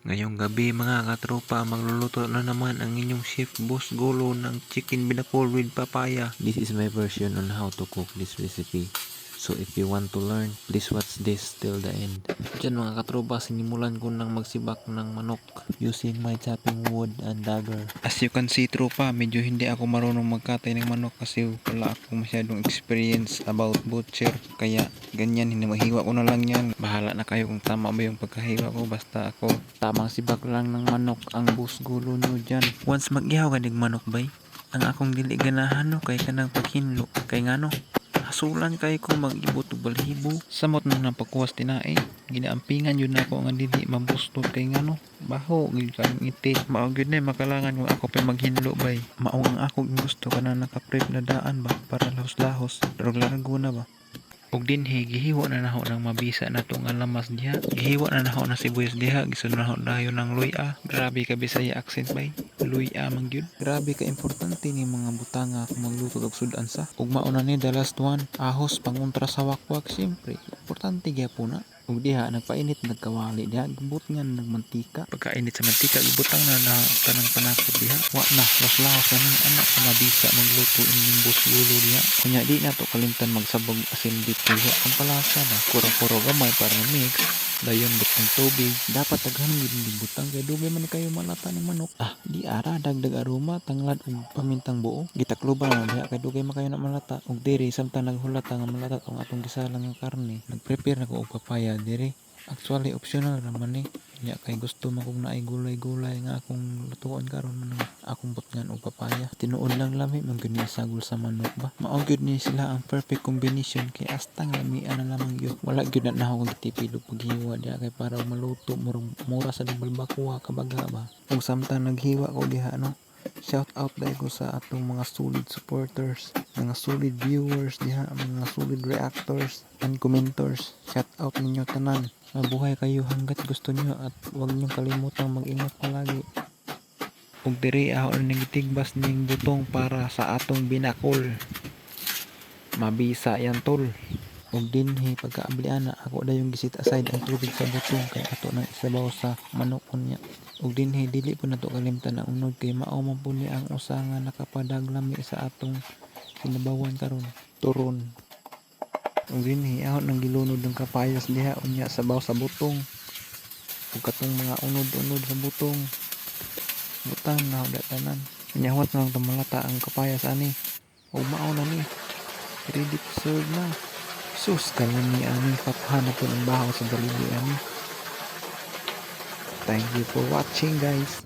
Ngayong gabi mga katropa, magluluto na naman ang inyong chef Boss Golo ng chicken binakol with papaya. This is my version on how to cook this recipe. So if you want to learn, please watch this till the end. Diyan mga katropa, sinimulan ko nang magsibak ng manok using my chopping wood and dagger. As you can see tropa, medyo hindi ako marunong magkatay ng manok kasi wala akong masyadong experience about butcher. Kaya ganyan, hinimahiwa ko na lang yan. Bahala na kayo kung tama ba yung pagkahiwa ko, basta ako tamang sibak lang ng manok ang Boss Golo nyo dyan. Once mag-ihaw ka manok bay, ang akong dili ganahan no kay kanang paghinlo kay ngano hasulan kay ko mag-ibot og balhibo samot na ng pagkuwas tinae ginaampingan yun ako nga dili mabustot kay ngano baho gid kang itit mao gyud na makalangan kung ako pa maghinlo bay mao ang ako gusto kana naka-prep na daan ba para lahos-lahos pero largo na ba. Og dinhi gihiwa na naho ng mabisa na nga lamas diha. Gihiwa na naho na sibuyas diha, gisunod naho dayon ng luya. Grabe ka Bisaya accent bay. Luya man gyud. Grabe ka importante ni mga butanga kung magluto og sudan sa. Ug mauna ni the last one, ahos pangontra sa wakwak siyempre. Importante gyapon na. Ug diha nagpainit nagkawali diha gibut nga nagmantika. Pagkainit sa mantika gibutang na tanang panakot diha. Wa na lawas-lawas na ng anak sa mabisa magluto inyong Boss Golo diha. Kunya di na to kalimtan magsabog asin bituha ang palasa na puro gamay para mix. Dayon butang tubig. Dapat daghan gid butang kay dugay man kayo malata ng manok. Di ara dagdag aroma tanglad ug pamintang buo. Gitakloban na diha kay dugay man kayo na malata. Ug diri samtang naghulata nga malata ang atong gisalang nga karne. Nagprepare na ko og papaya diri. Actually optional raman ni. Nya kay gusto man kog naay gulay-gulay nga akong lutuon karon man akong butngan og papaya. Tinuod lang lami man gyud ni sagol sa manok ba. Mao gyud ni sila ang perfect combination kay astang lami ana lamang gyud. Wala gyud na ako gitipid og paghiwa diha kay para maluto mura sa dibal bakuha kabaga ba. Ug samtang naghiwa ko diha no. Shout out dahil ko sa atong mga solid supporters, mga solid viewers diha, mga solid reactors and commenters. Shout out ninyo tanan. Mabuhay kayo hanggat gusto nyo at huwag nyo kalimutang mag-ingat palagi. Ug diri ako nagitigbas ning butong para sa atong binakol. Mabisa yan tol. Ug dinhi pagkaablian na ako dayong gisit aside ang tubig sa butong kay ato nang isabaw sa manok unya. Ug dinhi dili po nato kalimtan ang unod kay mao man po ni ang usa nga nakapadag-lami sa atong sinabawan karon turon. Ug dinhi ako nang gilunod ng kapayas diha unya sabaw sa butong. Ug katong mga unod-unod sa butong butang na tanan. Unya huwat na lang tamalata ang kapayas ani. Ug mao na ni ready to serve na. Sus kalami ani papahan na po ang bahaw sa dalili ani. Thank you for watching guys.